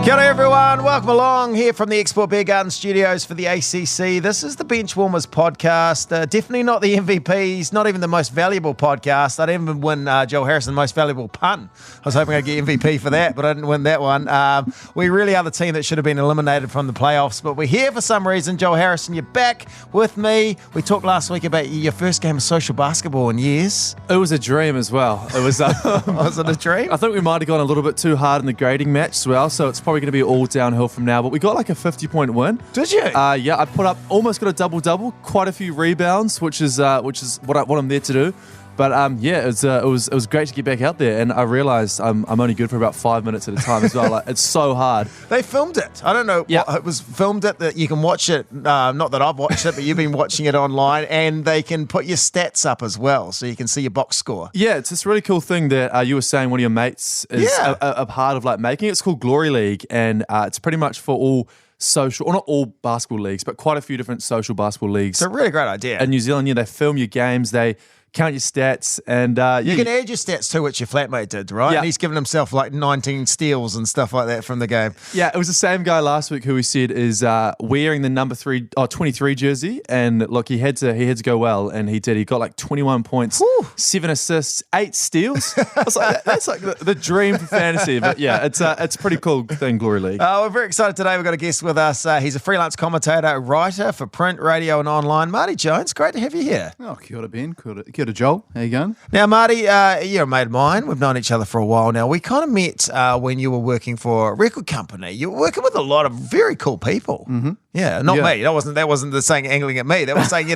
Kia ora everyone, welcome along here from the Export Beer Garden Studios for the ACC. This is the Benchwarmers Podcast. Definitely not the MVPs, not even the most valuable podcast. I didn't even win Joel Harrison most valuable pun. I was hoping I'd get MVP for that, but I didn't win that one. We really are the team that should have been eliminated from the playoffs, but we're here for some reason. Joel Harrison, you're back with me. We talked last week about your first game of social basketball in years. It was a dream as well. It was. Was it a dream? I think we might have gone a little bit too hard in the grading match as well, so it's probably going to be all downhill from now. But we got like a 50-point win. Did you? Yeah, I put up almost got a double-double, quite a few rebounds, which is what I'm there to do. But yeah, it was great to get back out there, and I realised I'm only good for about 5 minutes at a time as well. Like, it's so hard. They filmed it. I don't know. Yeah. It was filmed it that you can watch it. Not that I've watched it, but you've been watching it online, and they can put your stats up as well, so you can see your box score. Yeah, it's this really cool thing that you were saying one of your mates is a part of like making. It's called Glory League, and it's pretty much for all social, or not all basketball leagues, but quite a few different social basketball leagues. It's a really great idea. In New Zealand, they film your games, they count your stats, and you can add your stats too, which your flatmate did, right? Yeah. And he's given himself like 19 steals and stuff like that from the game. Yeah, it was the same guy last week who we said is wearing the number 23 jersey, and look, he had to go well, and he did. He got like 21 points, Whew. 7 assists, 8 steals. I was like, that's like the dream for fantasy. But yeah, it's a pretty cool thing, Glory League. We're very excited today. We've got a guest with us. He's a freelance commentator, writer for print, radio, and online. Marty Jones, great to have you here. Oh, kia ora, Ben. Kia ora, Joel. How you going? Now, Marty, you're a mate of mine. We've known each other for a while now. We kind of met when you were working for a record company. You were working with a lot of very cool people. Mm-hmm. Yeah, not me. That wasn't the saying angling at me. That was saying,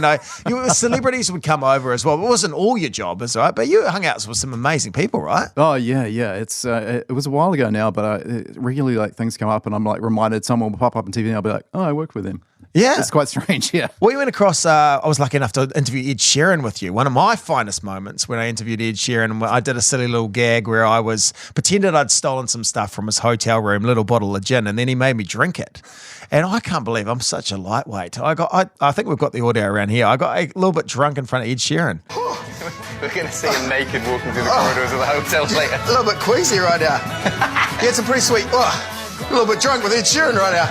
celebrities would come over as well. It wasn't all your job, right? But you hung out with some amazing people, right? Oh, yeah. It's it was a while ago now, but regularly like things come up, and I'm like reminded someone will pop up on TV, and I'll be like, oh, I worked with them. Yeah. It's quite strange, yeah. We went across, I was lucky enough to interview Ed Sheeran with you. One of my finest moments when I interviewed Ed Sheeran, I did a silly little gag where I pretended I'd stolen some stuff from his hotel room, little bottle of gin, and then he made me drink it. And I can't believe I'm such a lightweight. I think we've got the audio around here. I got a little bit drunk in front of Ed Sheeran. We're going to see him naked walking through the corridors of the hotel later. A little bit queasy right now. He had some pretty sweet... a little bit drunk with Ed Sheeran right now.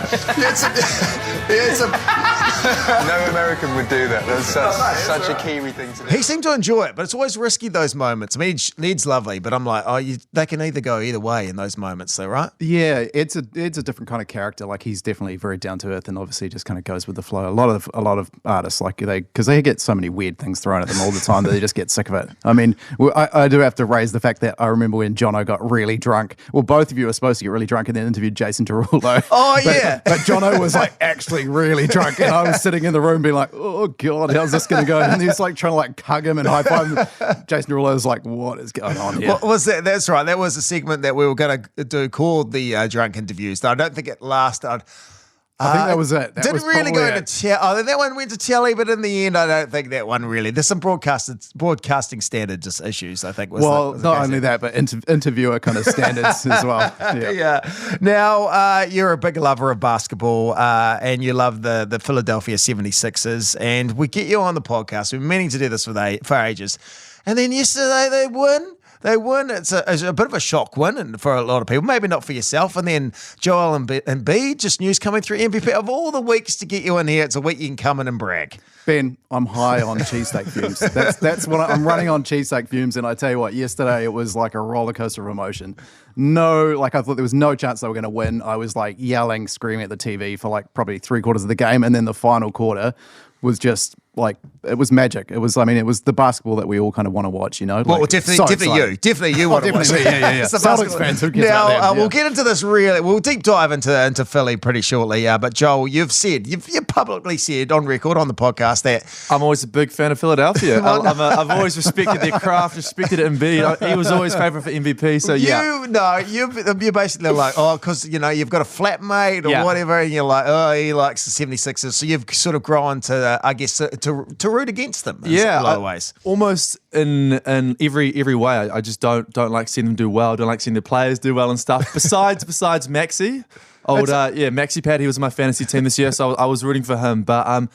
No American would do that. That's such a Kiwi thing to do. He seemed to enjoy it, but it's always risky, those moments. I mean, Ed's lovely, but I'm like, they can either go either way in those moments, though, right? Yeah, Ed's a different kind of character. Like, he's definitely very down to earth, and obviously just kind of goes with the flow. A lot of artists, like, because they get so many weird things thrown at them all the time that they just get sick of it. I mean, I do have to raise the fact that I remember when Jono got really drunk. Well, both of you were supposed to get really drunk and then interviewed Jason Derulo. Oh, yeah. But Jono was like actually really drunk, and I was sitting in the room being like, oh God, how's this going to go? And he's like trying to like hug him and high five him. Jason Derulo was like, what is going on here? What was that? That's right. That was a segment that we were going to do called the drunk interviews. I don't think it lasted. I think that was it. Didn't really go into that one went to telly, but in the end, I don't think that one really. There's some broadcasting standard just issues, I think. Not only that, but interviewer kind of standards as well. Yeah. Now, you're a big lover of basketball, and you love the Philadelphia 76ers, and we get you on the podcast. We've been meaning to do this for ages. And then yesterday they win. It's a bit of a shock win for a lot of people, maybe not for yourself. And then Joel and B, just news coming through MVP. Of all the weeks to get you in here, it's a week you can come in and brag. Ben, I'm high on cheesesteak fumes. That's what I'm running on, cheesesteak fumes. And I tell you what, yesterday it was like a roller coaster of emotion. I thought there was no chance they were going to win. I was like yelling, screaming at the TV for like probably 3/4 of the game. And then the final quarter was just like, it was magic. It was the basketball that we all kind of want to watch, Well, definitely you want to watch it. Yeah. Celtics fans, who cares about them? We'll get into this we'll deep dive into Philly pretty shortly. But Joel, you've publicly said on record on the podcast that I'm always a big fan of Philadelphia. I've always respected their craft, respected Embiid. He was always favourite for MVP. So you're basically like, because you've got a flatmate or whatever, and you're like, he likes the 76ers. So you've sort of grown to, I guess, to root against them. In a lot of ways. Almost in every way. I just don't like seeing them do well. Don't like seeing the players do well and stuff. Besides Maxi. Maxi Pad, he was on my fantasy team this year, so I was rooting for him. But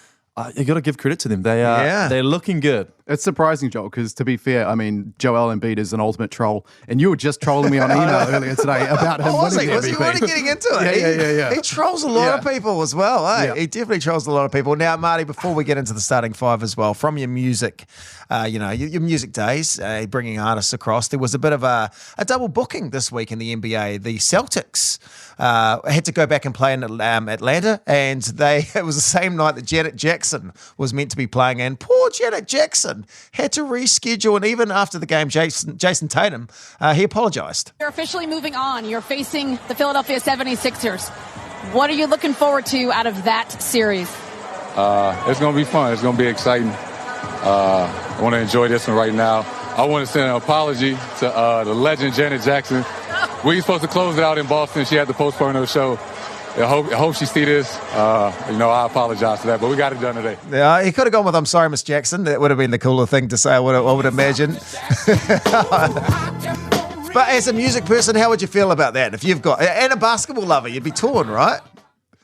you got to give credit to them. They're looking good. It's surprising, Joel, because to be fair, I mean, Joel Embiid is an ultimate troll, and you were just trolling me on email earlier today about him winning the Was he MVP. already getting into it? Yeah. He trolls a lot of people as well, eh? Yeah. He definitely trolls a lot of people. Now, Marty, before we get into the starting five as well, from your music, your music days, bringing artists across, there was a bit of a double booking this week in the NBA. The Celtics had to go back and play in Atlanta, and it was the same night that Janet Jackson was meant to be playing, and poor Janet Jackson had to reschedule, and even after the game, Jason Tatum, he apologized. You're officially moving on. You're facing the Philadelphia 76ers. What are you looking forward to out of that series? It's going to be fun. It's going to be exciting. I want to enjoy this one right now. I want to send an apology to the legend Janet Jackson. We were supposed to close it out in Boston. She had to postpone her show. I hope she see this. I apologize for that, but we got it done today. Yeah, he could have gone with "I'm sorry, Miss Jackson." That would have been the cooler thing to say. I would imagine. But as a music person, how would you feel about that? If you've got and a basketball lover, you'd be torn, right?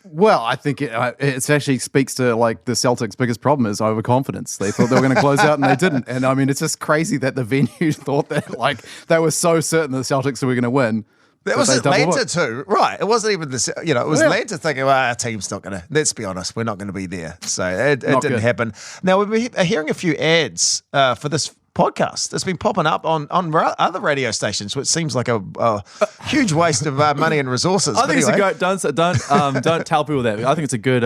Well, I think it actually speaks to like the Celtics' biggest problem is overconfidence. They thought they were going to close out and they didn't. And I mean, it's just crazy that the venue thought that like they were so certain the Celtics were going to win. That was Atlanta too, right? It wasn't even it was Atlanta thinking, well, our team's not going to, let's be honest, we're not going to be there. So it didn't happen. Now, we're hearing a few ads for this podcast. It's been popping up on other radio stations, which seems like a huge waste of money and resources. I think it's a great. Don't tell people that. I think it's a good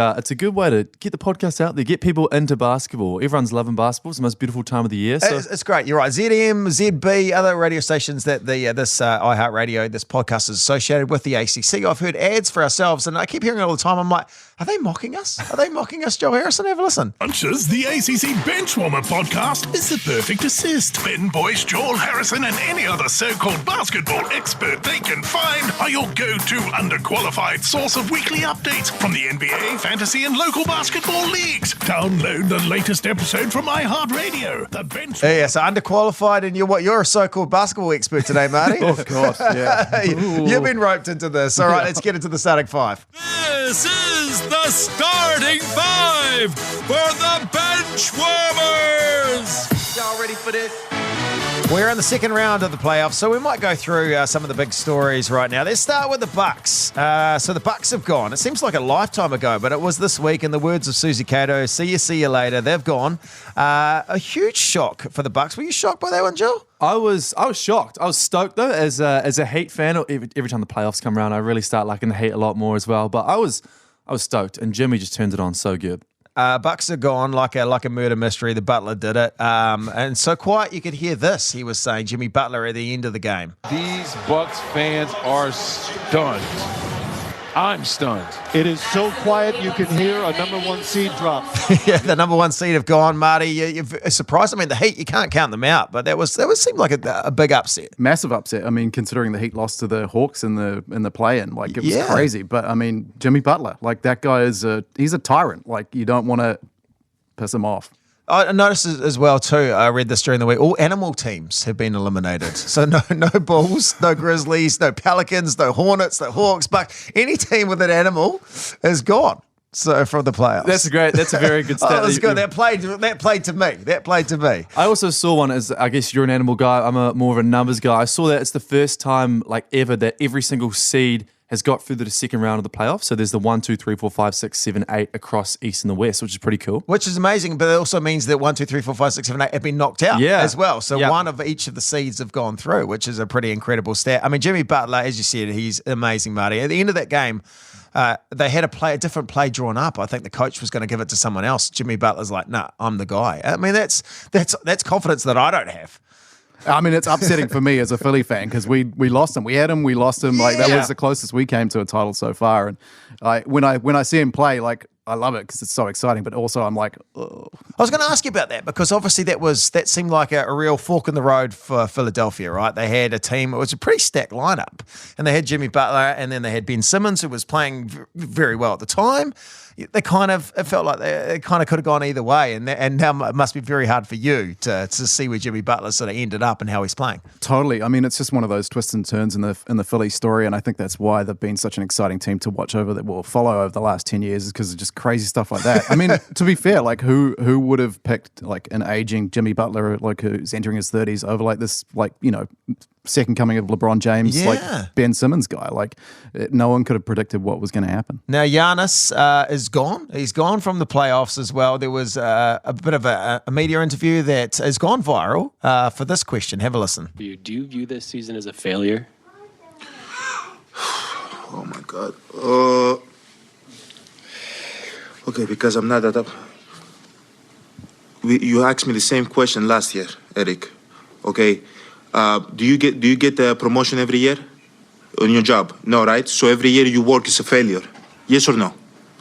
way to get the podcast out there, get people into basketball. Everyone's loving basketball. It's the most beautiful time of the year. So. It's great. You're right. ZM, ZB, other radio stations that this iHeartradio, this podcast is associated with the ACC. I've heard ads for ourselves, and I keep hearing it all the time. I'm like, are they mocking us? Are they mocking us, Joe Harrison? Have a listen. Bunches, the ACC Benchwarmer Podcast is the perfect assist. Ben Boyce, Joel Harrison, and any other so-called basketball expert they can find are your go-to underqualified source of weekly updates from the NBA, fantasy, and local basketball leagues. Download the latest episode from iHeartradio. The Benchwarmer. Yeah, so underqualified, and you're a so-called basketball expert today, Marty. Of course, yeah. You've been roped into this. All right, let's get into the starting five. This is the starting five for the Benchwarmers. Y'all ready for this? We're in the second round of the playoffs, so we might go through some of the big stories right now. Let's start with the Bucks. So the Bucks have gone. It seems like a lifetime ago, but it was this week. In the words of Susie Cato, see you later. They've gone. A huge shock for the Bucks. Were you shocked by that one, Joe? I was shocked. I was stoked though, as a Heat fan. Every time the playoffs come around, I really start liking the Heat a lot more as well. But I was stoked, and Jimmy just turned it on so good. Bucks are gone like a murder mystery. The Butler did it. And so quiet you could hear this. He was saying, Jimmy Butler at the end of the game. These Bucks fans are stunned. I'm stunned. It is so quiet you can hear a number one seed drop. Yeah, the number one seed have gone, Marty. You're surprised. I mean, the Heat, you can't count them out, but that seemed like a big upset. Massive upset. I mean, considering the Heat lost to the Hawks in the play-in, like it was crazy. But I mean, Jimmy Butler, like that guy he's a tyrant. Like you don't want to piss him off. I noticed as well too. I read this during the week. All animal teams have been eliminated. So no Bulls, no Grizzlies, no Pelicans, no Hornets, no Hawks. But any team with an animal is gone. So from the playoffs. That's a very good stat. That's good. That played to me. I also saw one as, I guess you're an animal guy. I'm more of a numbers guy. I saw that it's the first time like ever that every single seed has got through to the second round of the playoffs. So there's the 1, 2, 3, 4, 5, 6, 7, 8 across East and the West, which is pretty cool. Which is amazing, but it also means that 1, 2, 3, 4, 5, 6, 7, 8 have been knocked out as well. So one of each of the seeds have gone through, which is a pretty incredible stat. I mean, Jimmy Butler, as you said, he's amazing, Marty. At the end of that game, they had a different play drawn up. I think the coach was going to give it to someone else. Jimmy Butler's like, nah, I'm the guy. I mean, that's confidence that I don't have. I mean, it's upsetting for me as a Philly fan because we lost him. We had him, we lost him. Like that was the closest we came to a title so far. And when I see him play, like I love it because it's so exciting. But also, I'm like, oh. I was going to ask you about that because obviously that seemed like a real fork in the road for Philadelphia, right? They had a team. It was a pretty stacked lineup, and they had Jimmy Butler, and then they had Ben Simmons, who was playing very well at the time. it felt like it kind of could have gone either way, and now it must be very hard for you to see where Jimmy Butler sort of ended up and how he's playing. Totally. I mean, it's just one of those twists and turns in the Philly story, and I think that's why they've been such an exciting team to watch follow over the last 10 years, is because of just crazy stuff like that. I mean, to be fair, like who would have picked like an aging Jimmy Butler, like who's entering his 30s, over like this, like, you know, second coming of LeBron James, like Ben Simmons guy. Like no one could have predicted what was going to happen. Now Giannis is gone. He's gone from the playoffs as well. There was a bit of a media interview that has gone viral for this question. Have a listen. Do you view this season as a failure? Oh my God. Okay, because I'm not that up. You asked me the same question last year, Eric. Okay. Do you get the promotion every year on your job? No, right? So every year you work is a failure. Yes or no?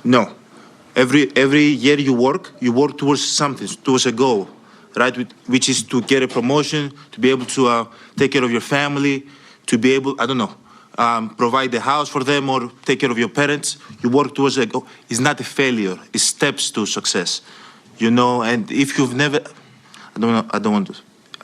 No. Every year you work towards something, towards a goal, right? Which is to get a promotion, to be able to take care of your family, to be able, provide the house for them or take care of your parents. You work towards a goal. It's not a failure. It's steps to success, you know. And if you've never, I don't want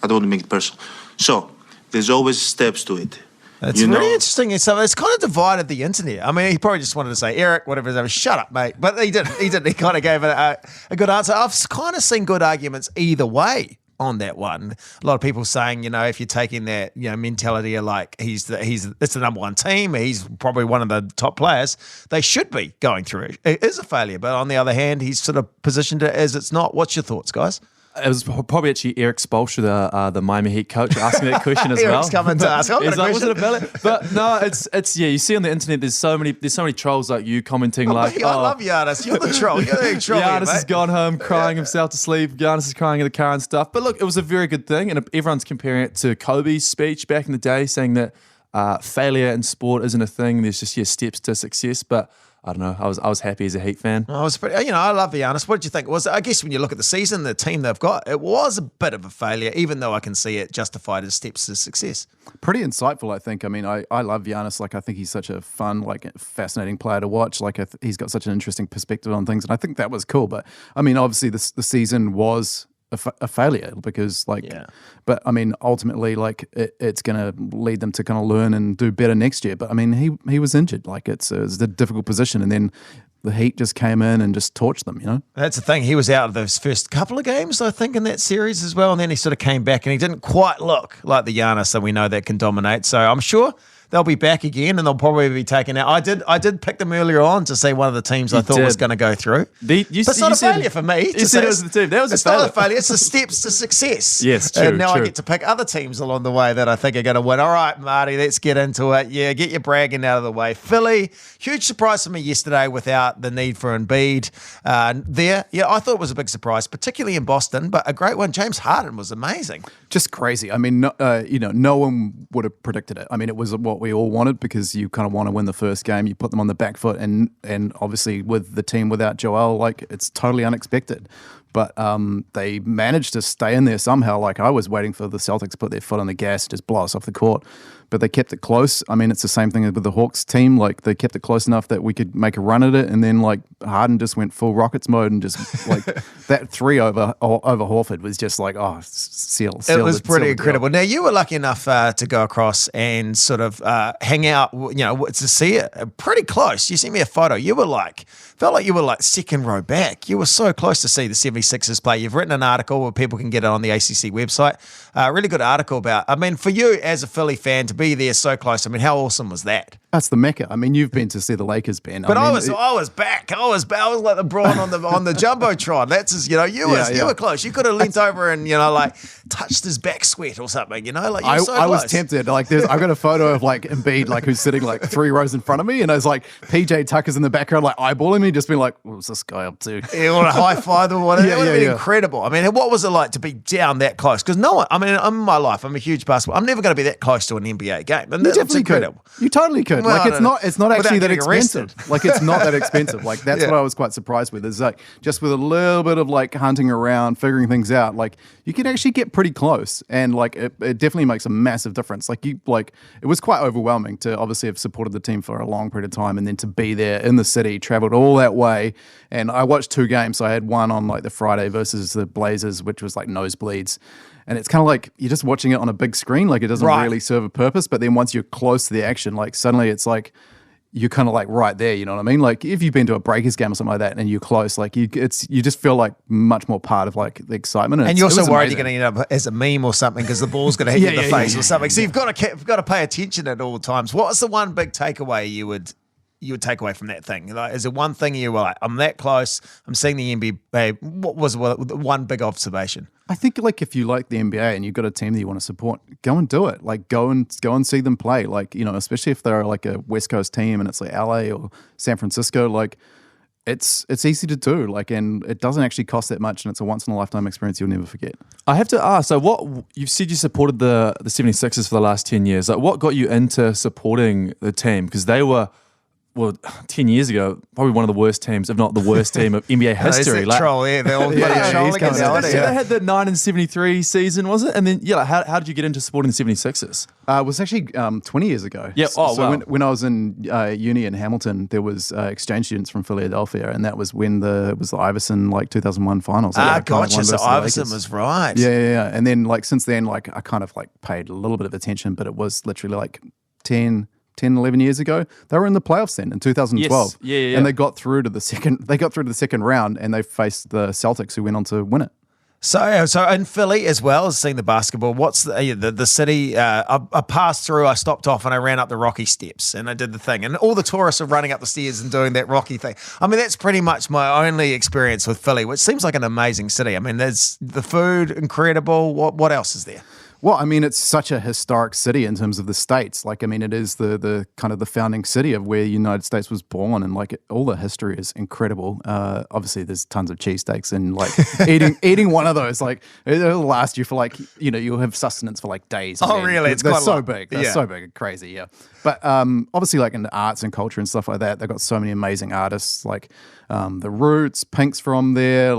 to make it personal. So there's always steps to it. It's really interesting. So it's kind of divided the internet. I mean, he probably just wanted to say, Eric, whatever his name is, shut up, mate. But he didn't. He kind of gave it a good answer. I've kind of seen good arguments either way on that one. A lot of people saying, you know, if you're taking that, you know, mentality of like it's the number one team, he's probably one of the top players, they should be going through. It is a failure. But on the other hand, he's sort of positioned it as it's not. What's your thoughts, guys? It was probably actually Eric Spoelstra, the Miami Heat coach, asking that question as well. Eric's coming to ask. He's like, was it a valid? But no, it's you see on the internet, there's so many trolls like you commenting like, I love Giannis. You're the troll. You're the troll. Giannis has gone home crying himself to sleep. Giannis is crying in the car and stuff. But look, it was a very good thing, and everyone's comparing it to Kobe's speech back in the day, saying that failure in sport isn't a thing. There's just steps to success. But I don't know. I was happy as a Heat fan. I love Giannis. What did you think? I guess when you look at the season, the team they've got, it was a bit of a failure, even though I can see it justified as steps to success. Pretty insightful, I think. I mean, I love Giannis. Like, I think he's such a fun, like, fascinating player to watch. Like, he's got such an interesting perspective on things, and I think that was cool. But I mean, obviously, the season was a failure because, like, but I mean, ultimately, like, it's going to lead them to kind of learn and do better next year. But I mean, he was injured. Like, it's a difficult position, and then the Heat just came in and just torched them, you know? That's the thing. He was out of those first couple of games, I think, in that series as well. And then he sort of came back and he didn't quite look like the Giannis that we know that can dominate. So I'm sure they'll be back again and they'll probably be taken out. I did pick them earlier on to say one of the teams I thought was going to go through. But it's not a failure for me. You said it was the team. That was a failure. It's not a failure. It's the steps to success. Yes, true. And now I get to pick other teams along the way that I think are going to win. All right, Marty, let's get into it. Yeah, get your bragging out of the way. Philly, huge surprise for me yesterday without the need for Embiid there. Yeah, I thought it was a big surprise, particularly in Boston, but a great one. James Harden was amazing. Just crazy. I mean, no one would have predicted it. I mean, it was what we all wanted because you kind of want to win the first game. You put them on the back foot, and obviously with the team without Joel, like, it's totally unexpected. But they managed to stay in there somehow. Like, I was waiting for the Celtics to put their foot on the gas, just blow us off the court. But they kept it close. I mean, it's the same thing with the Hawks team. Like, they kept it close enough that we could make a run at it. And then, like, Harden just went full Rockets mode and just, like, that three over Horford was just like, seal. It was pretty incredible. Now, you were lucky enough to go across and sort of hang out, to see it pretty close. You sent me a photo. Felt like you were like second row back. You were so close to see the 76ers play. You've written an article where people can get it on the ACC website. Really good article about, I mean, for you as a Philly fan to be there so close, I mean, how awesome was that? That's the Mecca. I mean, you've been to see the Lakers, Ben. But I was back. I was like LeBron on the Jumbotron. That's as, you were close. You could have leant over and, like touched his back sweat or something, like you were so close. I was tempted. Like, I've got a photo of like Embiid, like, who's sitting like 3 rows in front of me, and I was like PJ Tucker's in the background, like eyeballing me, just being like, what's this guy up to? You want to high five or whatever? that would have been incredible. I mean, what was it like to be down that close? Because no one, I mean, in my life, I'm a huge basketball. I'm never going to be that close to an NBA game. And You definitely could. You totally could. Well, like, it's not actually that expensive. Like, it's not that expensive. Like, that's what I was quite surprised with. Is like just with a little bit of like hunting around, figuring things out. Like, you can actually get pretty close, and like it definitely makes a massive difference. Like, it was quite overwhelming to obviously have supported the team for a long period of time, and then to be there in the city, traveled all that way. And I watched 2 games. So I had one on like the Friday versus the Blazers, which was like nosebleeds. And it's kind of like you're just watching it on a big screen. Like, it doesn't really serve a purpose. But then once you're close to the action, like suddenly it's like you're kind of like right there. You know what I mean? Like, if you've been to a Breakers game or something like that and you're close, like you just feel like much more part of like the excitement. And you're also worried you're going to end up as a meme or something because the ball's going to hit you in the face or something. So you've got to pay attention at all times. What's the one big takeaway you would take away from that thing? Like, is there one thing you were like, I'm that close, I'm seeing the NBA? What was one big observation? I think like if you like the NBA and you've got a team that you want to support, go and do it. Like, go and see them play. Like, you know, especially if they're like a West Coast team and it's like LA or San Francisco, like it's easy to do. Like, and it doesn't actually cost that much, and it's a once in a lifetime experience you'll never forget. I have to ask, so what you said you supported the 76ers for the last 10 years. Like, what got you into supporting the team? Because they were, 10 years ago, probably one of the worst teams, if not the worst team of NBA history. Like, troll, they're all trolling. They had the 9-73 season, was it? And then, how did you get into supporting the 76ers? It was actually 20 years ago. Yeah. When I was in uni in Hamilton, there was exchange students from Philadelphia, and that was when it was the Iverson 2001 finals. Gotcha. So Iverson was right. Yeah. And then since then, I kind of paid a little bit of attention, but it was literally 10, 11 years ago. They were in the playoffs then in 2012. Yes. Yeah. And they got through to the second round, and they faced the Celtics, who went on to win it. So in Philly as well as seeing the basketball, what's the city? I passed through, I stopped off, and I ran up the rocky steps, and I did the thing. And all the tourists are running up the stairs and doing that rocky thing. I mean, that's pretty much my only experience with Philly, which seems like an amazing city. I mean, there's the food, incredible. What else is there? Well, I mean, it's such a historic city in terms of the states. Like, I mean, it is the kind of the founding city of where the United States was born, and all the history is incredible. Obviously, there's tons of cheesesteaks, and eating one of those, it'll last you for you'll have sustenance for days. Oh, really? They're so big. They're so big and crazy. Yeah. But obviously, in the arts and culture and stuff like that, they've got so many amazing artists, the Roots, Pink's from there,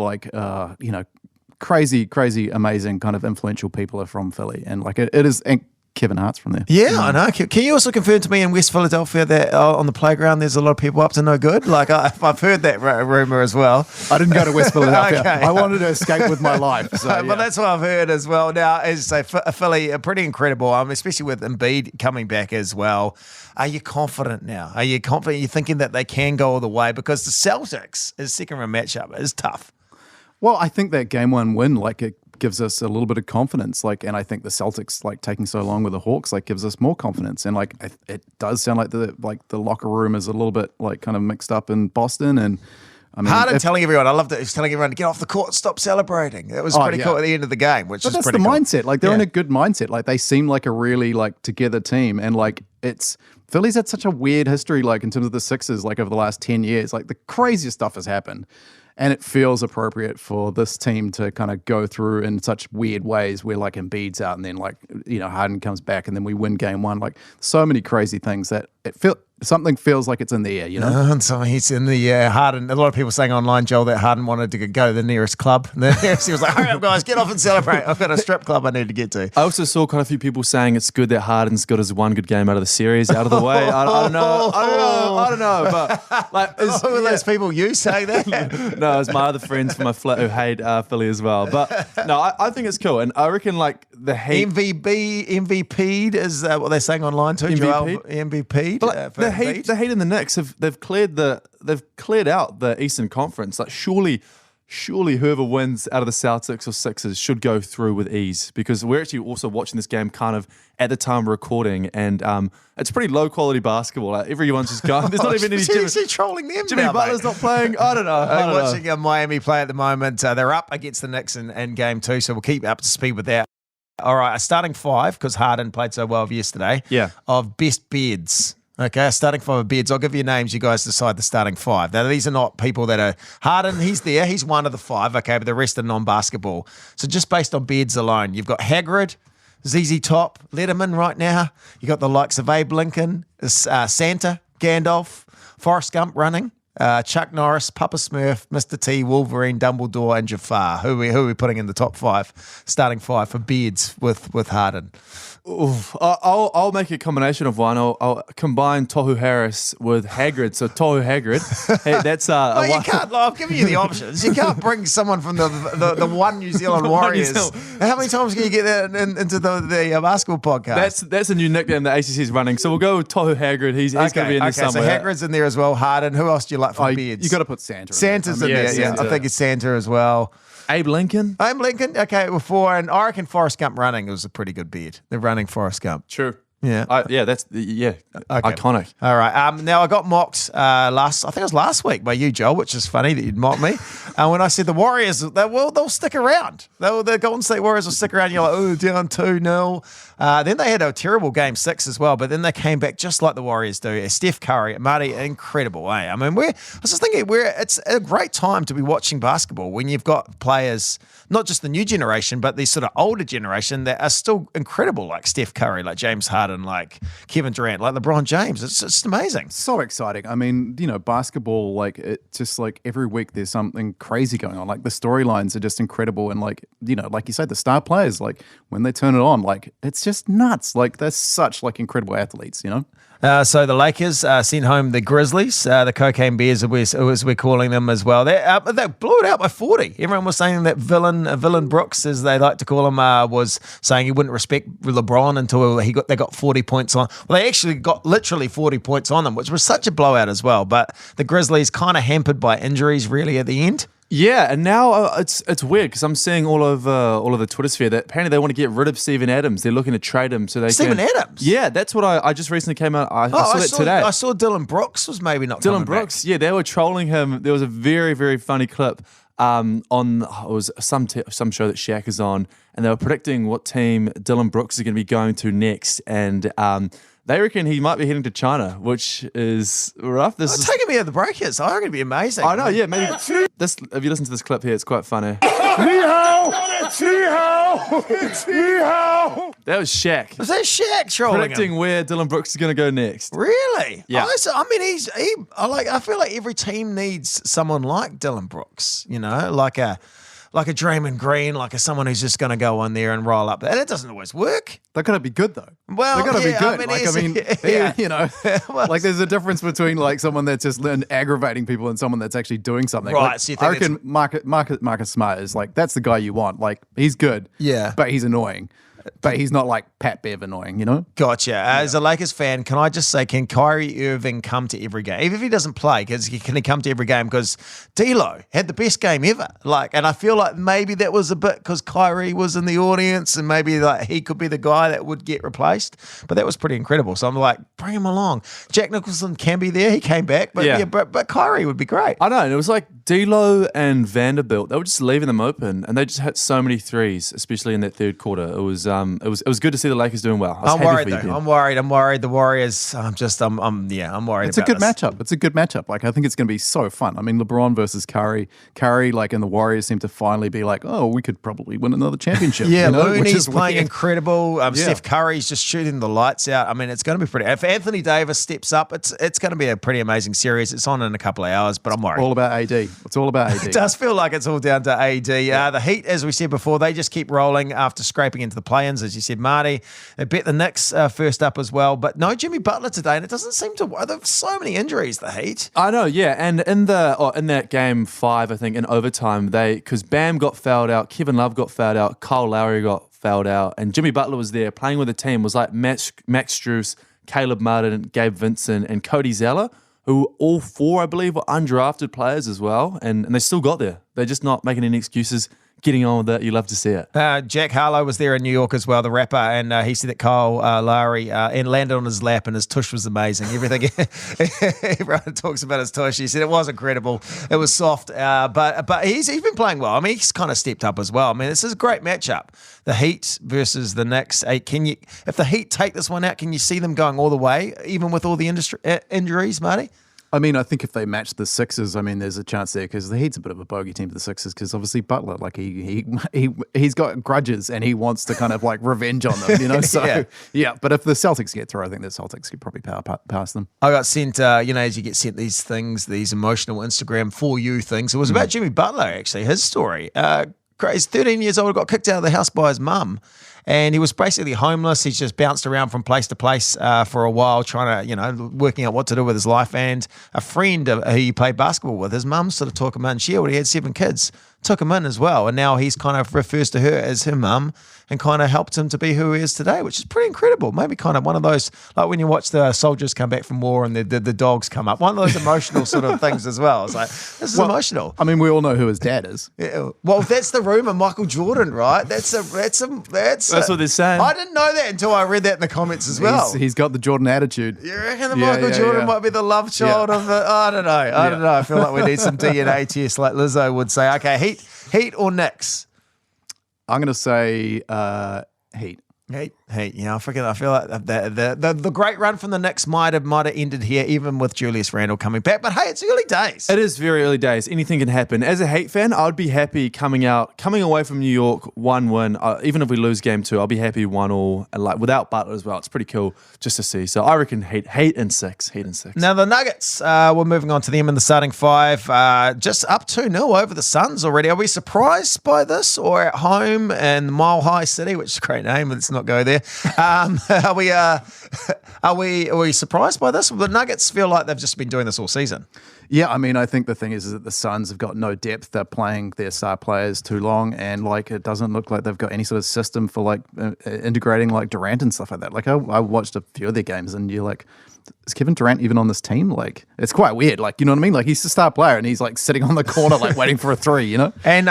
crazy, amazing, kind of influential people are from Philly, and it is. And Kevin Hart's from there. Yeah, I know. Can you also confirm to me in West Philadelphia that on the playground there's a lot of people up to no good? I've heard that rumor as well. I didn't go to West Philadelphia. Okay. I wanted to escape with my life. So, But that's what I've heard as well. Now, as I say, Philly are pretty incredible, especially with Embiid coming back as well. Are you confident now? Are you confident? Are you thinking that they can go all the way? Because the Celtics, as second round matchup, is tough. Well, I think that game 1 win, it gives us a little bit of confidence. And I think the Celtics, taking so long with the Hawks, gives us more confidence. And it does sound like the locker room is a little bit kind of mixed up in Boston. And I mean, Harden telling everyone, I loved it. He was telling everyone to get off the court, stop celebrating. That was pretty cool at the end of the game, which is pretty cool. That's the mindset. They're in a good mindset. They seem like a really together team, and it's. Philly's had such a weird history, in terms of the Sixers, over the last 10 years. The craziest stuff has happened. And it feels appropriate for this team to kind of go through in such weird ways where Embiid's out and then Harden comes back and then we win game 1. So many crazy things that something feels like it's in the air, you know? And so he's in the air. Harden, a lot of people saying online, Joel, that Harden wanted to go to the nearest club. He was like, hurry up, guys, get off and celebrate. I've got a strip club I need to get to. I also saw quite a few people saying it's good that Harden's got his one good game out of the series out of the way. I don't know. But were those people you saying that? No, it's my other friends from my flat who hate Philly as well. But no, I think it's cool. And I reckon the hate... MVP'd is what they're saying online too, Joel. MVP'd. The Heat and the Knicks they've cleared out the Eastern Conference. Surely whoever wins out of the Celtics or Sixers should go through with ease, because we're actually also watching this game kind of at the time we're recording, and it's pretty low quality basketball. Everyone's just going. There's not even any. Seriously trolling them. Jimmy Butler's not playing. I don't know. I'm watching Miami play at the moment. They're up against the Knicks in game 2, so we'll keep up to speed with that. All right, a starting 5 because Harden played so well yesterday. Yeah. Of best beds. Okay, starting 5 of Beards. I'll give you names. You guys decide the starting 5. Now, these are not people that are Harden. He's there. He's one of the 5. Okay, but the rest are non-basketball. So just based on Beards alone, you've got Hagrid, ZZ Top, Letterman right now. You got the likes of Abe Lincoln, Santa, Gandalf, Forrest Gump running, Chuck Norris, Papa Smurf, Mr. T, Wolverine, Dumbledore, and Jafar. Who are we putting in the top 5, starting 5 for Beards with Harden? Oof. I'll make a combination of one. I'll combine Tohu Harris with Hagrid. So Tohu Hagrid. Hey, that's you can't. I've given you the options. You can't bring someone from the one New Zealand Warriors. How many times can you get that into the basketball podcast? That's a new nickname that ACC is running. So we'll go with Tohu Hagrid. He's going to be in there somewhere. So Hagrid's in there as well. Harden. Who else do you like for Beards? You got to put Santa. Santa's in there. Yeah, I think it's Santa as well. Abe Lincoln. Okay, well, 4. And I reckon Forrest Gump running was a pretty good beard. They're running Forrest Gump. True. Yeah. Iconic. All right. Now, I got mocked I think it was last week by you, Joel, which is funny that you'd mock me. When I said the Warriors, they'll stick around. The Golden State Warriors will stick around. You're like, oh, down 2-0. Then they had a terrible Game 6 as well, but then they came back just like the Warriors do. Steph Curry, Marty, incredible, eh? I mean, I was just thinking, it's a great time to be watching basketball when you've got players, not just the new generation, but the sort of older generation that are still incredible, like Steph Curry, like James Harden, like Kevin Durant, like LeBron James. It's just amazing. So exciting. I mean, basketball, like, it just like every week there's something crazy going on. Like the storylines are just incredible. And like you say, the star players, like when they turn it on, like it's just nuts. Like they're such like incredible athletes, So the Lakers sent home the Grizzlies, the Cocaine Bears, as we're calling them as well. They blew it out by 40. Everyone was saying that villain Brooks, as they like to call him, was saying he wouldn't respect LeBron until they got 40 points on. Well, they actually got literally 40 points on them, which was such a blowout as well. But the Grizzlies kind of hampered by injuries really at the end. Yeah, and now it's weird because I'm seeing all of the Twitter sphere that apparently they want to get rid of Steven Adams. They're looking to trade him so they Steven Adams? Yeah, that's what I just recently came out. I saw that today. I saw Dylan Brooks was maybe not coming back. Yeah, they were trolling him. There was a very, very funny clip on it was some show that Shaq is on, and they were predicting what team Dylan Brooks is going to be going to next, and they reckon he might be heading to China, which is rough. Taking me out of the Breakers. I reckon it'd be amazing. I know, yeah, maybe. If you listen to this clip here, it's quite funny. That was Shaq. Was that Shaq trolling predicting him? Where Dylan Brooks is going to go next? Really? Yeah. I mean, I feel like every team needs someone like Dylan Brooks. Like a Draymond Green, like someone who's just going to go on there and roll up. And it doesn't always work. They're going to be good, though. Well, they're going to be good. Well, like there's a difference between like someone that's just aggravating people and someone that's actually doing something. Right. Like, So you think I reckon Marcus Smart is like, that's the guy you want. Like he's good. Yeah. But he's annoying. But he's not like Pat Bev annoying, Gotcha. As a Lakers fan, can I just say, can Kyrie Irving come to every game? Even if he doesn't play, can he come to every game? Because D'Lo had the best game ever. And I feel like maybe that was a bit because Kyrie was in the audience and maybe like he could be the guy that would get replaced. But that was pretty incredible. So I'm like, bring him along. Jack Nicholson can be there. He came back. But but Kyrie would be great. I know. And it was like D'Lo and Vanderbilt, they were just leaving them open and they just hit so many threes, especially in that third quarter. It was good to see the Lakers doing well. I'm worried though. I'm worried. The Warriors. I'm worried. It's a good matchup. It's a good matchup. Like I think it's going to be so fun. I mean, LeBron versus Curry. Curry, like, and the Warriors seem to finally be like, oh, we could probably win another championship. Yeah, Looney's which is playing weird. Incredible. Steph Curry's just shooting the lights out. I mean, it's going to be pretty. If Anthony Davis steps up, it's going to be a pretty amazing series. It's on in a couple of hours, but I'm worried. All about AD. It's all about AD. It does feel like it's all down to AD. The Heat, as we said before, they just keep rolling after scraping into the play-ins, as you said, Marty. They bet the Knicks first up as well, but no Jimmy Butler today, and it doesn't seem to. There's so many injuries, the Heat. I know, yeah, and in that game 5, I think in overtime, because Bam got fouled out, Kevin Love got fouled out, Kyle Lowry got fouled out, and Jimmy Butler was there playing with the team. Was like Max Strus, Caleb Martin, Gabe Vincent, and Cody Zeller, who all 4, I believe, were undrafted players as well, and they still got there. They're just not making any excuses. getting on with it. You love to see it. Jack Harlow was there in New York as well, the rapper, and he said that Kyle Lowry and landed on his lap, and his tush was amazing. Everything, everyone talks about his tush. He said it was incredible. It was soft, but he's been playing well. I mean, he's kind of stepped up as well. I mean, this is a great matchup. The Heat versus the Knicks. If the Heat take this one out, can you see them going all the way, even with all the injuries, Marty? I mean, I think if they match the Sixers, I mean, there's a chance there because the Heat's a bit of a bogey team for the Sixers because obviously Butler, like he's got grudges and he wants to kind of like revenge on them, you know? So, yeah. But if the Celtics get through, I think the Celtics could probably power past them. I got sent, as you get sent these things, these emotional Instagram for you things. It was about Jimmy Butler, actually, his story. He's 13 years old, got kicked out of the house by his mum. And he was basically homeless. He's just bounced around from place to place for a while, trying to, working out what to do with his life. And a friend who he played basketball with, his mum sort of took him in. He had 7 kids, took him in as well. And now he's kind of refers to her as her mum and kind of helped him to be who he is today, which is pretty incredible. Maybe kind of one of those, like when you watch the soldiers come back from war and the dogs come up, one of those emotional sort of things as well. It's like, this is emotional. I mean, we all know who his dad is. Yeah. Well, that's the rumor, Michael Jordan, right? That's what they're saying. I didn't know that until I read that in the comments as well. He's got the Jordan attitude. You reckon that Michael Jordan might be the love child of the... I don't know. I don't know. I feel like we need some DNA tests like Lizzo would say. Okay, Heat or Knicks? I'm going to say Heat. Heat. Yeah, I feel like the great run from the Knicks might have ended here, even with Julius Randle coming back. But hey, it's early days. It is very early days. Anything can happen. As a Heat fan, I'd be happy coming away from New York 1-1. Even if we lose game 2, I'll be happy 1-1, and like without Butler as well. It's pretty cool just to see. So I reckon Heat and 6. Now the Nuggets. We're moving on to them in the starting 5. Just up 2-0 over the Suns already. Are we surprised by this, or at home in Mile High City, which is a great name, but let's not go there. Are we surprised by this? The Nuggets feel like they've just been doing this all season. Yeah, I mean, I think the thing is that the Suns have got no depth. They're playing their star players too long, and like it doesn't look like they've got any sort of system for like integrating like Durant and stuff like that. Like I watched a few of their games, and you're like, is Kevin Durant even on this team? Like, it's quite weird. Like, you know what I mean? Like, he's the star player, and he's like sitting on the corner, like waiting for a 3. You know? And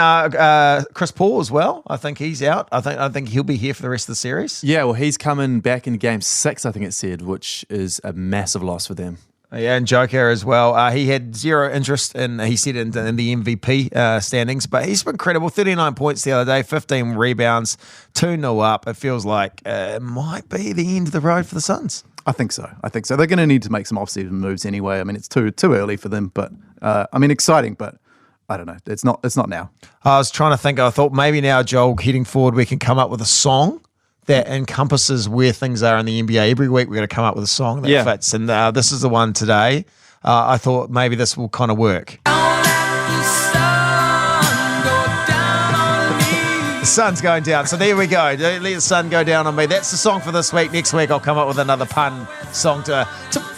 Chris Paul as well. I think he's out. I think he'll be here for the rest of the series. Yeah, well, he's coming back in game 6, I think it said, which is a massive loss for them. Yeah, and Joker as well. He had zero interest in the MVP standings, but he's been credible. 39 points the other day, 15 rebounds, 2-0 up. It feels like it might be the end of the road for the Suns. I think so. They're going to need to make some off-season moves anyway. I mean, it's too early for them, but I mean, exciting, but I don't know. It's not now. I was trying to think. I thought maybe now, Joel, heading forward, we can come up with a song that encompasses where things are in the NBA. Every week we're going to come up with a song that fits, and this is the one today. I thought maybe this will kind of work. The sun's going down. So there we go. Don't let the sun go down on me. That's the song for this week. Next week I'll come up with another pun song to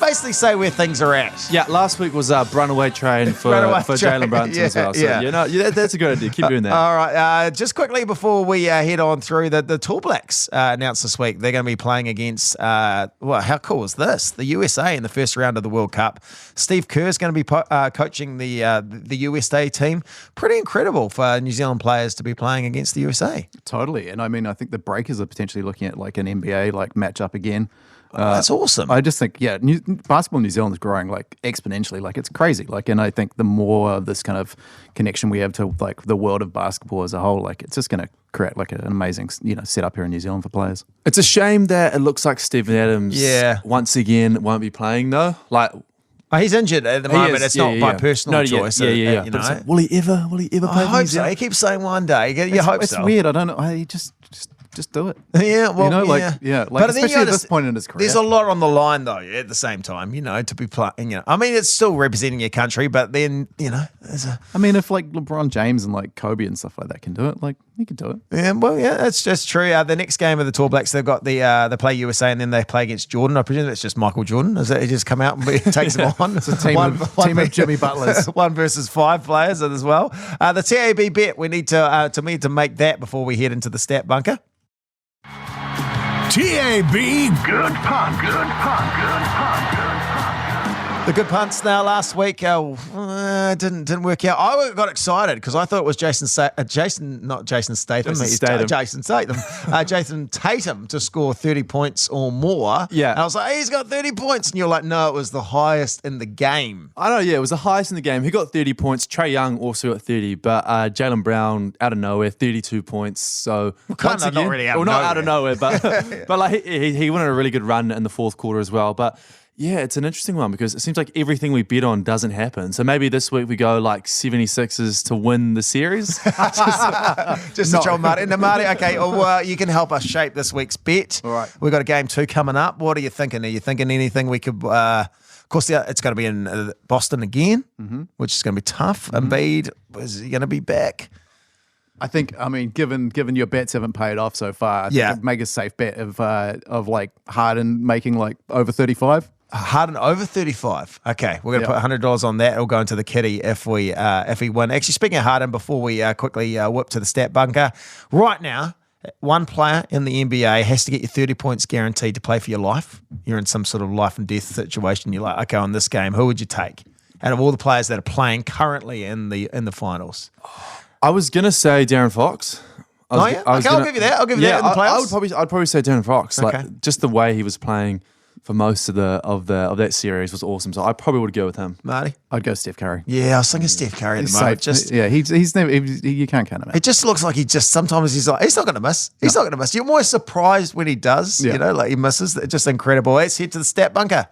basically say where things are at. Yeah, last week was Runaway Train for Jalen Brunson as well. So that's a good idea. Keep doing that. All right. Just quickly before we head on through, the Tall Blacks announced this week they're going to be playing against, how cool is this? The USA in the first round of the World Cup. Steve Kerr's going to be coaching the USA team. Pretty incredible for New Zealand players to be playing against the USA. Totally. And I mean, I think the Breakers are potentially looking at like an NBA like matchup again. That's awesome. I just think, basketball in New Zealand is growing like exponentially. Like it's crazy. Like, and I think the more of this kind of connection we have to like the world of basketball as a whole, like it's just going to create like an amazing, setup here in New Zealand for players. It's a shame that it looks like Stephen Adams once again won't be playing though. Like, he's injured at the moment. It's not by personal choice. Yeah. But it's like, will he ever play? I hope so. He keeps saying one day. You hope so. It's weird. I don't know. He just do it. Yeah, well, but especially at this point in his career. There's a lot on the line, though, at the same time, to be playing. I mean, it's still representing your country, but then, I mean, if like LeBron James and like Kobe and stuff like that can do it, like he can do it. Yeah, well, that's just true. The next game of the Tall Blacks, they've got they play USA and then they play against Jordan. I presume that's just Michael Jordan. Is that he just come out and takes them on? It's a team of Jimmy Butlers. 1 versus 5 players as well. The TAB bet, we need to make that before we head into the stat bunker. TAB, good punt. The good punts now last week didn't work out. I got excited because I thought it was Jason Tatum to score 30 points or more. Yeah. And I was like, hey, he's got 30 points. And you're like, no, it was the highest in the game. I know, yeah, it was the highest in the game. He got 30 points. Trae Young also got 30, but Jaylen Brown, out of nowhere, 32 points. So once again, not really not out of nowhere, but but like he went on a really good run in the fourth quarter as well. But yeah, it's an interesting one because it seems like everything we bet on doesn't happen. So maybe this week we go like 76ers to win the series. Just to troll Marty. Now, Marty, okay, well, you can help us shape this week's bet. All right. We've got a game 2 coming up. What are you thinking? Are you thinking anything we could... of course, it's going to be in Boston again, which is going to be tough. Embiid, is he going to be back? I think, given your bets haven't paid off so far, I think I'd make a safe bet of like Harden making like over 35. Harden over 35. Okay, we're going to put $100 on that. It'll go into the kitty if we win. Actually, speaking of Harden, before we quickly whip to the stat bunker, right now, one player in the NBA has to get you 30 points guaranteed to play for your life. You're in some sort of life and death situation. You're like, okay, on this game, who would you take out of all the players that are playing currently in the finals? I was gonna say Darren Fox. I'll give you that. I'll give you that in the playoffs. I'd probably say Darren Fox. Okay. Like just the way he was playing for most of that series was awesome. So I probably would go with him. Marty, I'd go Steph Curry. Yeah, I was thinking Steph Curry at the moment. He's never. You can't count him out. It just looks like sometimes he's like, he's not going to miss. He's not going to miss. You're more surprised when he does. Yeah. You know, like he misses. It's just incredible. Let's head to the stat bunker.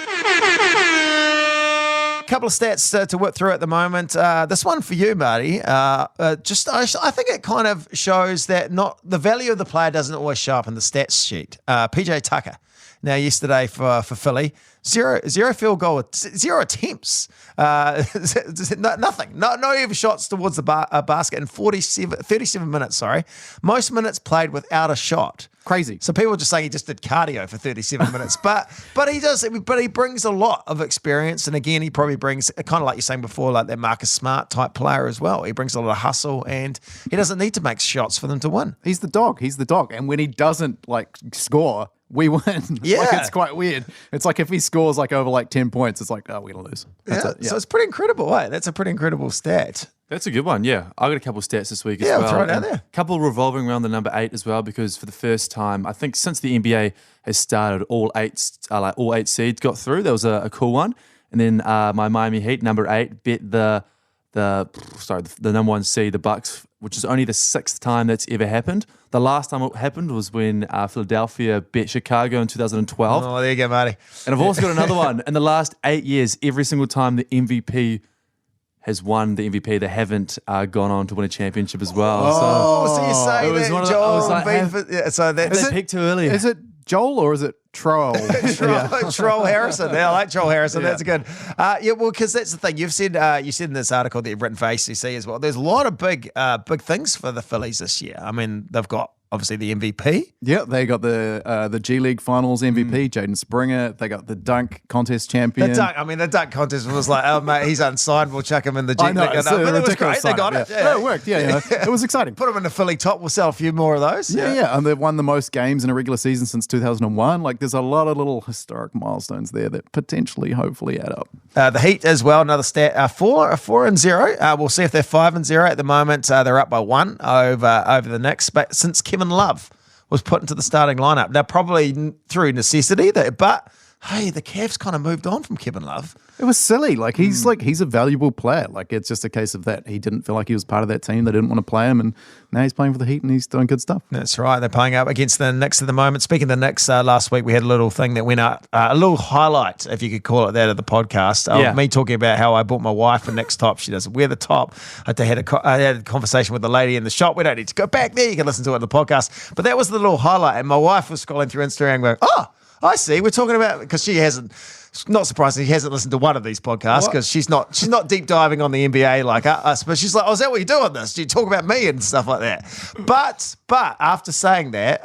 Couple of stats to work through at the moment. This one for you, Marty. I think it kind of shows that not the value of the player doesn't always show up in the stats sheet. PJ Tucker. Now, yesterday for Philly, zero field goal, 0 attempts, nothing, no even shots towards the basket in 37 minutes. Sorry, most minutes played without a shot. Crazy. So people are just saying he just did cardio for 37 minutes, but he does. But he brings a lot of experience, and again, he probably brings kind of like you're saying before, like that Marcus Smart type player as well. He brings a lot of hustle, and he doesn't need to make shots for them to win. He's the dog, and when he doesn't like score, we win. Yeah. Like, it's quite weird. It's like if he scores like over like 10 points, it's like, oh, we're going to lose. That's it. Yeah. So it's pretty incredible, eh? That's a pretty incredible stat. That's a good one, yeah. I got a couple of stats this week as well. well. Yeah, throw it out there. A couple revolving around the number 8 as well, because for the first time, I think since the NBA has started, all eight seeds got through. That was a cool one. And then my Miami Heat, number 8, bet the number 1 seed, the Bucks, which is only the 6th time that's ever happened. The last time it happened was when Philadelphia bet Chicago in 2012. Oh, there you go, Marty. And I've also got another one. In the last 8 years, every single time the MVP has won the MVP, they haven't gone on to win a championship as well. So you say that Joel they picked too early. Is it Joel or is it Troll? Troll Harrison. Yeah, I like Troll Harrison. That's good. Because that's the thing. You said in this article that you've written for ACC as well. There's a lot of big things for the Phillies this year. I mean, they've got obviously the MVP. Yeah, they got the G League Finals MVP, Jaden Springer. They got the dunk contest champion. The dunk contest was like, oh mate, he's unsigned. We'll chuck him in the G League. I know, But it was great. They got it. Yeah, it worked. Yeah, it was exciting. Put him in the Philly top. We'll sell a few more of those. Yeah, and they've won the most games in a regular season since 2001. Like, there's a lot of little historic milestones there that potentially, hopefully, add up. The Heat as well. Another stat: 4-0. We'll see if they're 5-0 at the moment. They're up by 1 over the Knicks. But since Kevin Love was put into the starting lineup, now probably through necessity, but hey, the Cavs kind of moved on from Kevin Love. It was silly. Like he's a valuable player. Like it's just a case of that he didn't feel like he was part of that team. They didn't want to play him, and now he's playing for the Heat and he's doing good stuff. That's right. They're playing up against the Knicks at the moment. Speaking of the Knicks, last week we had a little thing that went out, a little highlight, if you could call it that, of the podcast. Me talking about how I bought my wife a Knicks top. She doesn't wear the top. I had a conversation with the lady in the shop. We don't need to go back there. You can listen to it in the podcast. But that was the little highlight, and my wife was scrolling through Instagram going, oh, I see. We're talking about, because she hasn't, not surprisingly, he hasn't listened to one of these podcasts because she's not deep diving on the NBA like us. But she's like, oh, is that what you do on this? Do you talk about me and stuff like that? But after saying that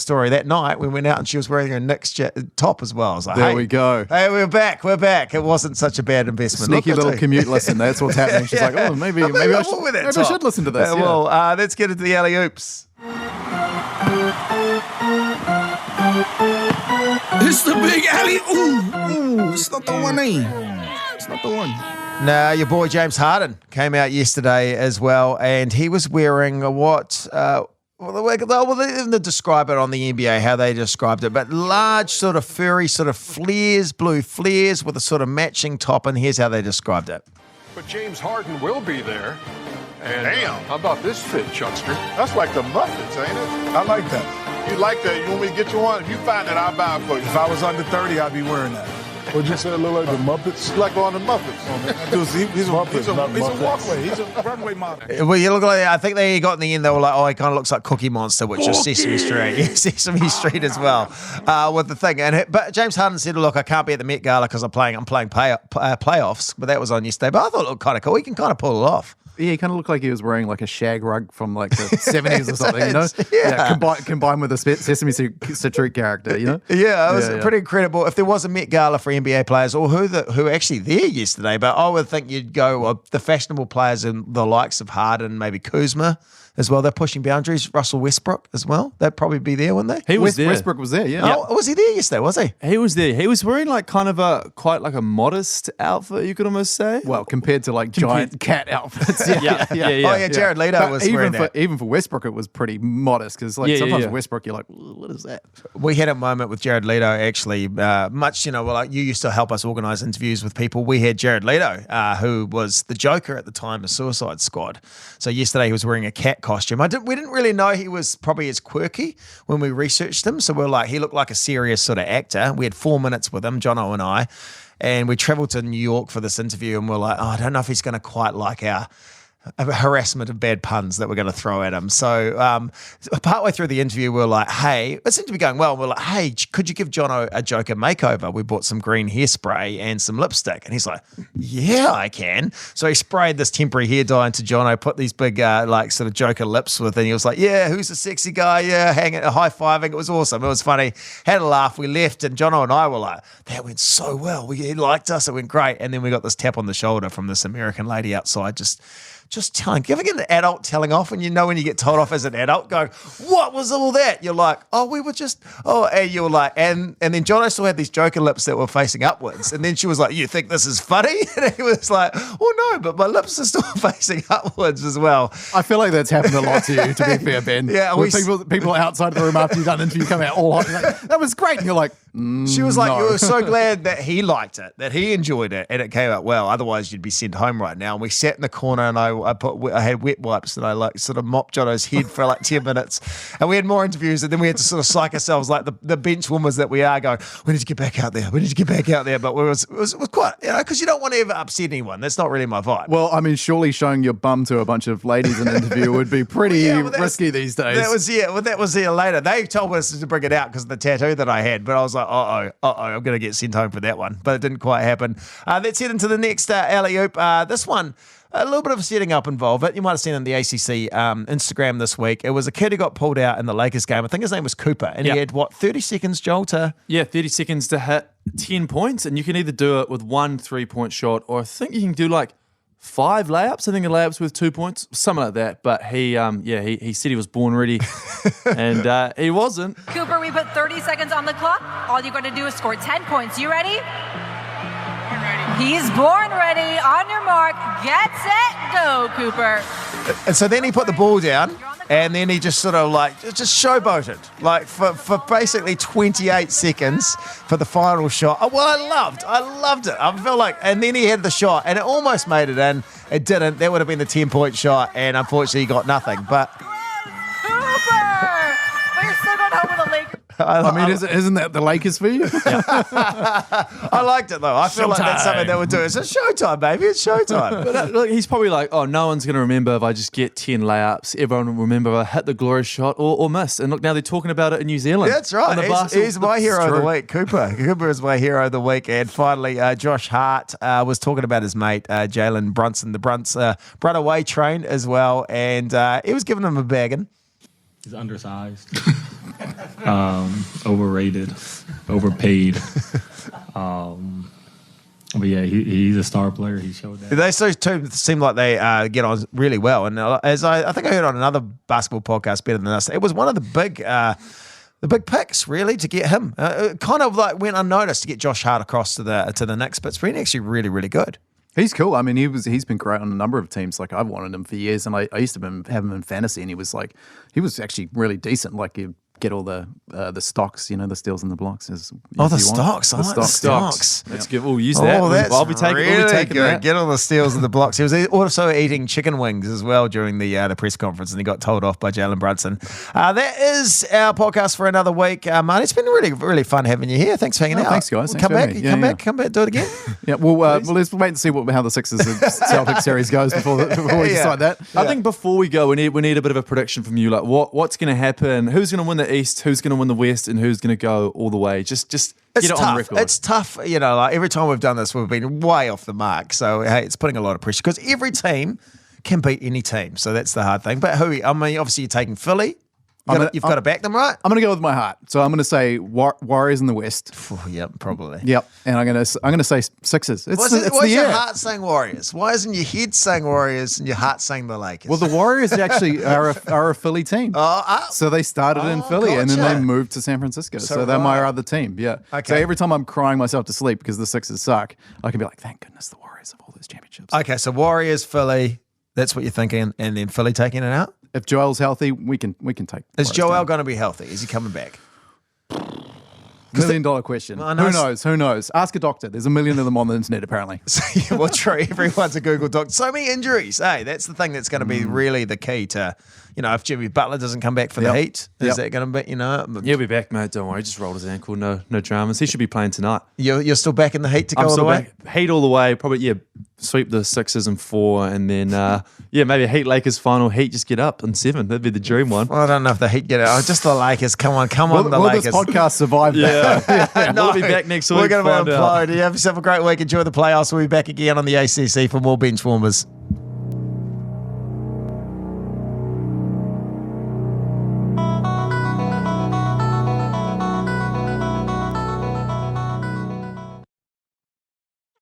story that night, we went out and she was wearing her Knicks top as well. I was like, there we go. Hey, we're back. It wasn't such a bad investment. Sneaky little commute listen. That's what's happening. She's like, oh, maybe I should listen to this. Well, let's get into the alley-oops. It's the big alley. Ooh, it's not the one. It's not the one. Now, your boy James Harden came out yesterday as well, and he was wearing what? They describe it on the NBA, how they described it, but large sort of furry sort of flares, blue flares with a sort of matching top, and here's how they described it. But James Harden will be there. And, Damn. How about this fit, Chuckster? That's like the Muppets, ain't it? I like that. You like that? You want me to get you one? If you find it, I'll buy it for you. If I was under 30, I'd be wearing that. What'd you say it look like the Muppets? Like on the Muppets. He's a walkway. He's a runway model. Well, you look like, I think they got in the end, they were like, oh, he kind of looks like Cookie Monster, which is Sesame Street. Sesame Street as well, with the thing. But James Harden said, look, I can't be at the Met Gala because I'm playing playoffs, but that was on yesterday. But I thought it looked kind of cool. He can kind of pull it off. Yeah, he kind of looked like he was wearing like a shag rug from like the 70s or something, you know? Combined with a Sesame Street character, you know? Yeah, it was pretty incredible. If there was a Met Gala for NBA players, or who actually there yesterday, but I would think you'd go the fashionable players and the likes of Harden, maybe Kuzma as well. They're pushing boundaries. Russell Westbrook as well. They'd probably be there, wouldn't they? He was there. Westbrook was there, yeah. Oh, was he there yesterday, was he? He was there. He was wearing like kind of quite like a modest outfit, you could almost say. Well, compared to like giant cat outfits. Yeah. Oh, yeah, Jared Leto was wearing that. Even for Westbrook, it was pretty modest because like sometimes Westbrook, you're like, what is that? We had a moment with Jared Leto actually, like you used to help us organise interviews with people. We had Jared Leto, who was the Joker at the time of Suicide Squad. So yesterday he was wearing a cat costume. We didn't really know he was probably as quirky when we researched him. So we're like, he looked like a serious sort of actor. We had 4 minutes with him, Jono and I, and we travelled to New York for this interview, and we're like, I don't know if he's going to quite like our harassment of bad puns that we're going to throw at him. So partway through the interview, we're like, hey, it seemed to be going well. We're like, hey, could you give Jono a Joker makeover? We bought some green hairspray and some lipstick. And he's like, yeah, I can. So he sprayed this temporary hair dye into Jono, put these big sort of Joker lips with, and he was like, yeah, who's the sexy guy? Yeah, high-fiving. It was awesome. It was funny. Had a laugh. We left, and Jono and I were like, that went so well. He liked us. It went great. And then we got this tap on the shoulder from this American lady outside, just telling. You ever get an adult telling off, and you know when you get told off as an adult, going, what was all that? You're like, we were just, and you were like, and then Jono still had these Joker lips that were facing upwards. And then she was like, you think this is funny? And he was like, well, no, but my lips are still facing upwards as well. I feel like that's happened a lot to you, to be fair, Ben. Yeah, people outside the room after you've done an interview come out all hot. Like, that was great. And you're like, she was like, you were so glad that he liked it, that he enjoyed it, and it came out well. Otherwise, you'd be sent home right now. And we sat in the corner, and I had wet wipes, and I sort of mopped Jono's head for like 10 minutes. And we had more interviews, and then we had to sort of psych ourselves like the bench warmers that we are, going, we need to get back out there. We need to get back out there. But it was quite, because you don't want to ever upset anyone. That's not really my vibe. Well, I mean, surely showing your bum to a bunch of ladies in an interview would be pretty risky these days. That was here later. They told us to bring it out because of the tattoo that I had, but I was like, I'm going to get sent home for that one. But it didn't quite happen. Let's head into the next alley-oop. This one, a little bit of setting up involved, but you might have seen on the ACC Instagram this week. It was a kid who got pulled out in the Lakers game. I think his name was Cooper, and he had, 30 seconds, Joel, to... Yeah, 30 seconds to hit 10 points, and you can either do it with 1 3-point shot, or I think you can do like 5 layups. I think a layup's worth 2 points, something like that. But he said he was born ready, and he wasn't. Cooper, we put 30 seconds on the clock. All you got to do is score 10 points. You ready? He's born ready. On your mark, get set, go, Cooper. And so then he put the ball down, and then he just sort of just showboated, for basically 28 seconds for the final shot. Oh, well, I loved it. I felt like, and then he had the shot, and it almost made it in. It didn't. That would have been the 10-point shot, and unfortunately he got nothing. But Cooper! But you're still going home with a Lakers. I mean, isn't that the Lakers for you? I liked it, though. I feel like that's something they would do. It's showtime, baby. It's showtime. But look, he's probably like, no one's going to remember if I just get 10 layups. Everyone will remember if I hit the glorious shot or miss. And look, now they're talking about it in New Zealand. That's right. He's my hero of the week, Cooper. Cooper is my hero of the week. And finally, Josh Hart was talking about his mate, Jalen Brunson, the Runaway train as well. And he was giving him a bagging. He's undersized, overrated, overpaid. But yeah, he's a star player. He showed that. They two seem like they get on really well. And as I think I heard on another basketball podcast better than us, it was one of the big the big picks, really, to get him. It kind of like went unnoticed to get Josh Hart across to the Knicks, but it's been actually really, really good. He's cool. I mean, he's been great on a number of teams. Like, I've wanted him for years, and I used to have him in fantasy, and he was actually really decent. Like, you get all the stocks, the steals and the blocks. The stocks. I like the stocks. That's good. We'll use that. I'll be taking that. Get all the steals and the blocks. He was also eating chicken wings as well during the press conference, and he got told off by Jalen Brunson. That is our podcast for another week. Marty, it's been really, really fun having you here. Thanks for hanging out. Thanks, guys. Come back, do it again. Yeah, well, let's wait and see how the Sixers and Celtics series goes before we decide that. I think before we go, we need a bit of a prediction from you. Like, what's going to happen? Who's going to win the East? Who's going to win the West? And who's going to go all the way? Just get it on the record. It's tough. Like every time we've done this, we've been way off the mark. So, hey, it's putting a lot of pressure because every team can beat any team. So that's the hard thing. But obviously you're taking Philly. You've got to back them, right? I'm going to go with my heart. So I'm going to say Warriors in the West. Yep, probably. Yep, and I'm going to say Sixers. Why is your heart saying Warriors? Why isn't your head saying Warriors and your heart saying the Lakers? Well, the Warriors actually are a Philly team. So they started in Philly and then they moved to San Francisco. So they're my other team. Yeah. Okay. So every time I'm crying myself to sleep because the Sixers suck, I can be like, thank goodness the Warriors have all those championships. Okay, so Warriors, Philly. That's what you're thinking, and then Philly taking it out. If Joel's healthy, we can take. Is Joel going to be healthy? Is he coming back? $1 million question. Who knows? Ask a doctor. There's 1 million of them on the internet, apparently. Well, true. Everyone's a Google doc. So many injuries. Hey, that's the thing that's going to be really the key to, if Jimmy Butler doesn't come back for the Heat, is that going to be, He'll be back, mate. Don't worry. Just rolled his ankle. No dramas. He should be playing tonight. You're still back in the Heat to go all the way? Heat all the way. Probably, sweep the Sixers in 4, and then, maybe a Heat Lakers final. Heat just get up in 7. That'd be the dream one. Well, I don't know if the Heat get out. Just the Lakers. Come on, the Lakers. Will this podcast survive that? No, we'll be back next week. We're going to implode. Have yourself a great week. Enjoy the playoffs. We'll be back again on the ACC for more Benchwarmers.